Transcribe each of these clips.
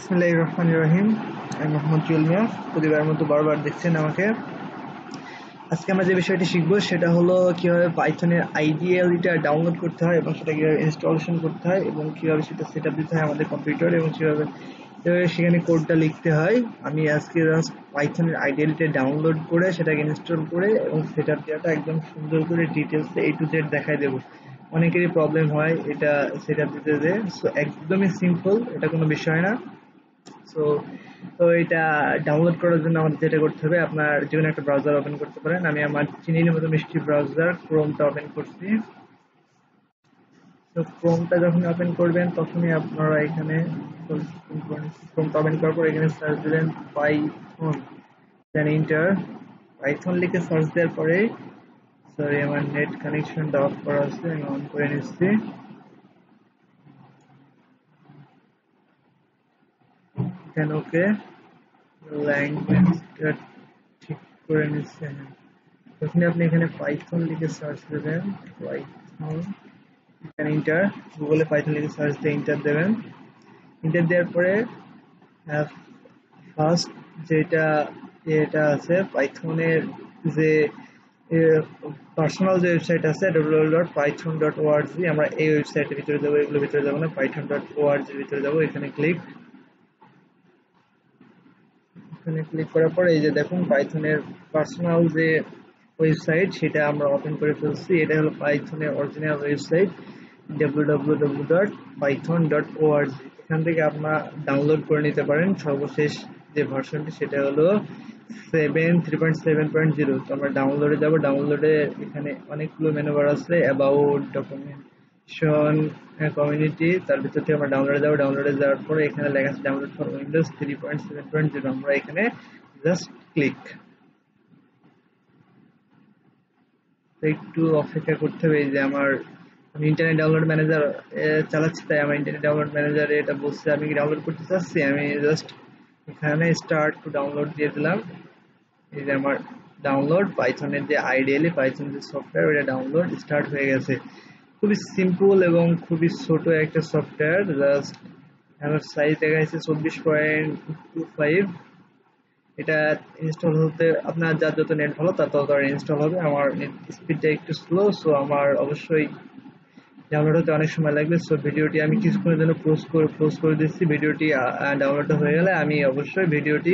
বিসমিল্লাহির রহমানির রহিম। আমি মোহাম্মদ জুয়েল মিয়া। প্রতিবারের মতো বারবার দেখছেন আমাকে। আজকে আমরা যে বিষয়টি শিখবো সেটা হলো কিভাবে পাইথনের আইডিএলটা ডাউনলোড করতে হয় এবং সেটা কিভাবে ইনস্টলেশন করতে হয় এবং কিভাবে সেটা সেট আপ দিতে হয় আমাদের কম্পিউটারে এবং কিভাবে সেখানে কোডটা লিখতে হয়। আমি আজকে জাস্ট পাইথনের আইডিএলটা ডাউনলোড করে সেটাকে ইনস্টল করে এবং সেট আপ দেওয়াটা একদম সুন্দর করে ডিটেলসে A to Z দেখাই দেবো। অনেকেরই প্রবলেম হয় এটা সেট আপ দিতে যে, সো একদমই সিম্পল, এটা কোনো বিষয় না। সো তো এটা ডাউনলোড করার জন্য আমাদের যেটা করতে হবে, আপনার যে কোনো একটা ব্রাউজার ওপেন করতে পারেন। আমি আমার চিনির মতো মিষ্টি ব্রাউজার ক্রোমটা ওপেন করছি। তো ক্রোমটা যখন ওপেন করবেন তখনই আপনারা এখানে ক্রোমটা ওপেন করার পর এখানে সার্চ দিলেন পাইথন, দেন এন্টার। পাইথন লিখে সার্চ দেওয়ার পরে, সরি আমার নেট কানেকশনটা অফ করা আছে, আমি অন করে নিচ্ছি। দেন ওকে, ল্যাঙ্গুয়েজটা ঠিক করে নিচ্ছে। তখনই আপনি এখানে পাইথন লিখে সার্চ দেবেন, পাইথন, এন্টার। গুগলে পাইথন লিখে সার্চ দিয়ে এন্টার দেবেন। এন্টার দেওয়ার পরে ফার্স্ট যেটা এটা আছে পাইথনের যে পার্সোনাল যে ওয়েবসাইট আছে www.python.org, আমরা এই ওয়েবসাইটের ভিতরে যাবো, এগুলোর ভিতরে যাবো না, python.org এর ভিতরে যাবো। এখানে ক্লিক করার পরে এই যে দেখুন পাইথনের পার্সোনাল যে ওয়েবসাইট সেটা আমরা ওপেন করে ফেলছি। এটা হলো পাইথনের অরিজিনাল ওয়েবসাইট www.python.org। এখান থেকে আপনারা ডাউনলোড করে নিতে পারেন। সর্বশেষ যে ভার্সনটি সেটা হলো 3.7.0। তো আমরা ডাউনলোডে যাব। ডাউনলোডে এখানে অনেকগুলো মেনু বার আছে, অ্যাবাউট, ডকুমেন্টেশন, কমিউনিটি। তার ভিতর থেকে আমরা ডাউনলোডে যাব। ডাউনলোডে যাওয়ার পরে এখানে লেখা আছে ডাউনলোড ফর উইন্ডোজ 3.7.0। আমরা এখানে জাস্ট ক্লিক। একটু অপেক্ষা করতে হবে। এই যে আমি ইন্টারনেট ডাউনলোড ম্যানেজার চালাচ্ছি, তাই আমার ইন্টারনেট ডাউনলোড ম্যানেজারে এটা বলছে আমি ডাউনলোড করতে চাচ্ছি। আমি জাস্ট এখানে স্টার্ট টু ডাউনলোড দিয়ে দিলাম। এই যে আমার ডাউনলোড পাইথনের যে আইডিয়ালি পাইথন যে সফটওয়্যার, ওটা ডাউনলোড স্টার্ট হয়ে গেছে। খুবই সিম্পল এবং খুবই ছোট একটা সফটওয়্যার। জাস্ট আমার সাইজ দেখা যাচ্ছে 24.25। এটা ইনস্টল হতে আপনার যার যত নেট ভালো তার তত ইনস্টল হবে। আমার নেট স্পিডটা একটু স্লো, সো আমার অবশ্যই ডাউনলোড হতে অনেক সময় লাগবে। সো ভিডিওটি আমি কিছুক্ষণের জন্য পোস্ট করে দিচ্ছি। ভিডিওটি ডাউনলোড হয়ে গেলে আমি অবশ্যই ভিডিওটি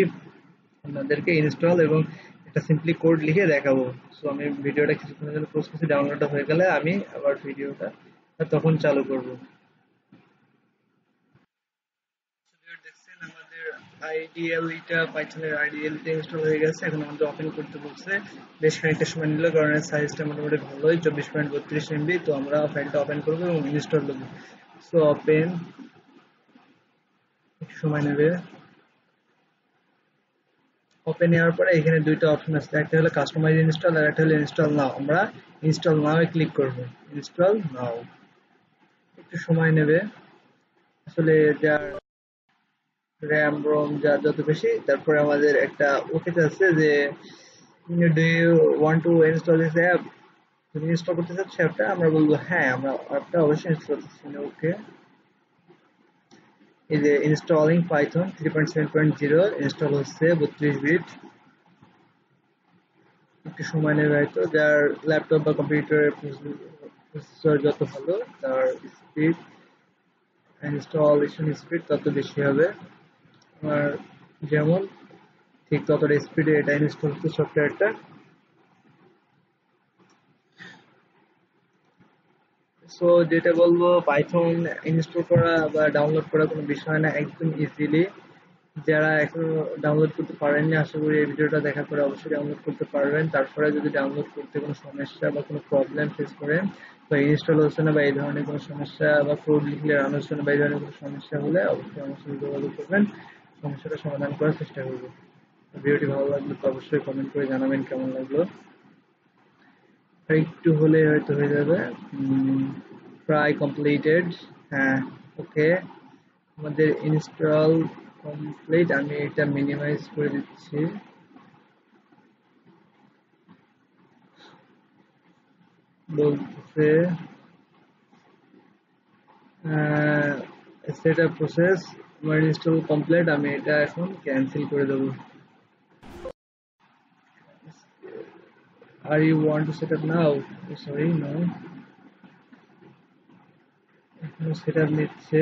আপনাদেরকে ইনস্টল এবং একটা সিম্পলি কোড লিখে দেখাবো। সো আমি ভিডিওটা কিছুক্ষণের জন্য পোস্ট করছি। ডাউনলোড হয়ে গেলে আমি আবার ভিডিওটা তখন চালু করব। দেখছেন আমাদের আইডিএলটা, পাইথনের আইডিএলটা ইনস্টল হয়ে গেছে। এখন আমাদের ওপেন করতে বলছে, বেশ খানিকটা সময় নিল কারণ এর সাইজটা মোটামুটি ভালোই, 24.32 MB। তো আমরা ফাইলটা ওপেন করবো এবং ইনস্টল করবো। সো ওপেন, সময় নেবে। ওপেন নেওয়ার পরে এখানে দুইটা অপশন আছে, একটা হলো কাস্টমাইজ ইনস্টল আর একটা হলো ইনস্টল নাও। আমরা ইনস্টল নাও এ ক্লিক করব। ইনস্টল নাও, একটু সময় নেবে। আসলে যার র্যাম রোম যা যত বেশি, তারপরে আমাদের একটা ওকেতে আছে যে do you want to install this app, তুমি ইনস্টল করতে চাচ্ছ অ্যাপটা। আমরা বলবো হ্যাঁ, আমরা অ্যাপটা অবশ্যই ইনস্টল করতেছি। ওকে, এই যে ইনস্টলিং পাইথন 3.7.0 ইনস্টল হচ্ছে 32 বিট। একটু সময় নেবে হয়তো। যার ল্যাপটপ বা কম্পিউটারের প্রসেসর যত ভালো, তার স্পিড, ইনস্টলেশন স্পিড তত বেশি হবে। আমার যেমন ঠিক ততটা স্পিডে এটা ইনস্টল হচ্ছে সফটওয়্যারটা। সো যেটা বলবো, পাইথন ইনস্টল করা বা ডাউনলোড করা কোনো বিষয় না, একদম ইজিলি। যারা এখনো ডাউনলোড করতে পারেননি, আশা করি এই ভিডিওটা দেখার পরে অবশ্যই ডাউনলোড করতে পারবেন। তারপরে যদি ডাউনলোড করতে কোনো সমস্যা বা কোনো প্রবলেম ফেস করেন বা ইনস্টল হচ্ছে না বা এই ধরনের কোনো সমস্যা বা কোড লিখলে রান হচ্ছে না বা এই ধরনের কোনো সমস্যা হলে অবশ্যই আমার সাথে যোগাযোগ করবেন, সমস্যাটা সমাধান করার চেষ্টা করব। ভিডিওটি ভালো লাগলে তো অবশ্যই কমেন্ট করে জানাবেন কেমন লাগলো। আর একটু হলে হয়তো হয়ে যাবে। প্রায় কমপ্লিটেড। হ্যাঁ, ওকে, আমাদের ইনস্টল কমপ্লিট। আমি এটা মিনিমাইজ করে দিচ্ছি। বলতেছে সেট আপ প্রসেস আমার ইনস্টল কমপ্লিট, আমি এটা এখন ক্যান্সেল করে দেবো। আর you want to set up now? Sorry, no, এখনো সেট আপ নিচ্ছে,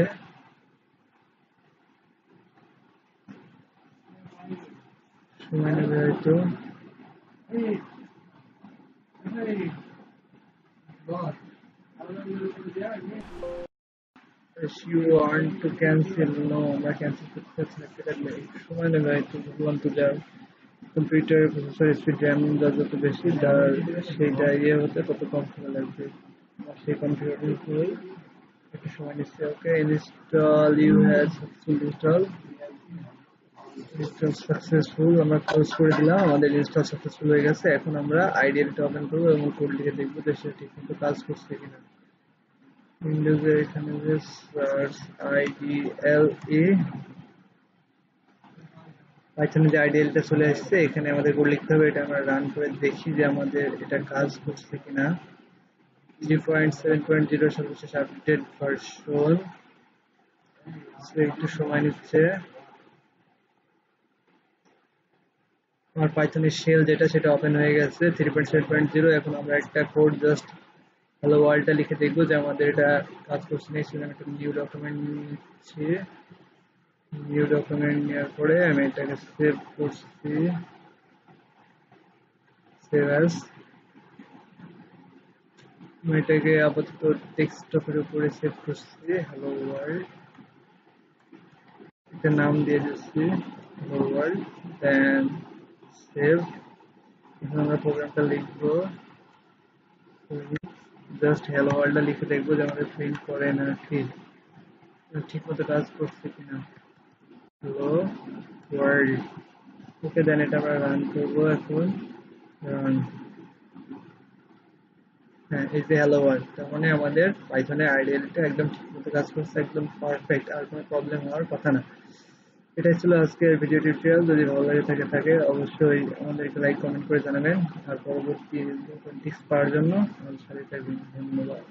সময় নেবে হয়তো। If you want to cancel, no, আমরা ক্যান্সেল করতে চাচ্ছি না, সেটা নেই, সময় নেবে হয়তো। ভগবান তো যার কম্পিউটার প্রসেসর স্পিড র্যাম যত বেশি, তার সেইটা ইয়ে হতে তত কম সময় লাগবে। আর সেই কনফিগারেশন করে একটু সময় নিচ্ছে। Okay, install, you have successful install, install successful, আমরা ক্লোজ করে দিলাম, আমাদের ইনস্টল সাকসেসফুল হয়ে গেছে। এখন আমরা আইডিয়াটা ওপেন করবো এবং কোড লিখে দেখবো যে সে ঠিক মতো কাজ করছে কিনা। উইন্ডোজে এখানে যে সার্চ আইডিএলই, পাইথনে যে আইডিএলটা চলে আসছে, এখানে আমাদের কোড লিখতে হবে। এটা আমরা রান করে দেখি যে আমাদের এটা কাজ করছে কিনা। 3.7.0 সর্বশেষ আপডেট ভার্সন, একটু সময় নিচ্ছে। আমার পাইথনের শেল যেটা, সেটা ওপেন হয়ে গেছে 3.7.0। এখন আমরা একটা কোড জাস্ট হ্যালো ওয়ার্ল্ডটা লিখে দেখবো যে আমাদের এটা কাজ করছে না। সেখানে একটা নিউ ডকুমেন্ট নিচ্ছি, নিউ ডকুমেন্ট নেওয়ার পরে আমি এটাকে সেভ করছি, সেভ অ্যাজ। আমি এটাকে আপাতত ডেস্কটপের উপরে সেভ করছি, হ্যালো ওয়ার্ল্ড, এটা নাম দিয়ে দিচ্ছি হ্যালো ওয়ার্ল্ড, দেন সেভ। এখন আমরা প্রোগ্রামটা লিখবো, জাস্ট হ্যালো ওয়ার্ল্ডটা লিখে দেখবো যে আমাদের প্রিন্ট করে না ঠিক মতো কাজ করছে কিনা। হ্যালো ওয়ার্ল্ড, ওকে, দেন এটা আমরা রান করবো এখন। রান, হ্যাঁ, এই যে হ্যালো ওয়ার্ল্ড, তার মানে আমাদের পাইথনের আইডিয়ালটা একদম ঠিক মতো কাজ করছে, একদম পারফেক্ট, আর কোনো প্রবলেম হওয়ার কথা না। এটাই ছিল আজকের ভিডিও টিউটোরিয়াল। যদি ভালো লাগে থাকে অবশ্যই আমাদেরকে লাইক কমেন্ট করে জানাবেন, আর পরবর্তী টিপস পাওয়ার জন্য আমাদের সাথে থাকবেন। ধন্যবাদ।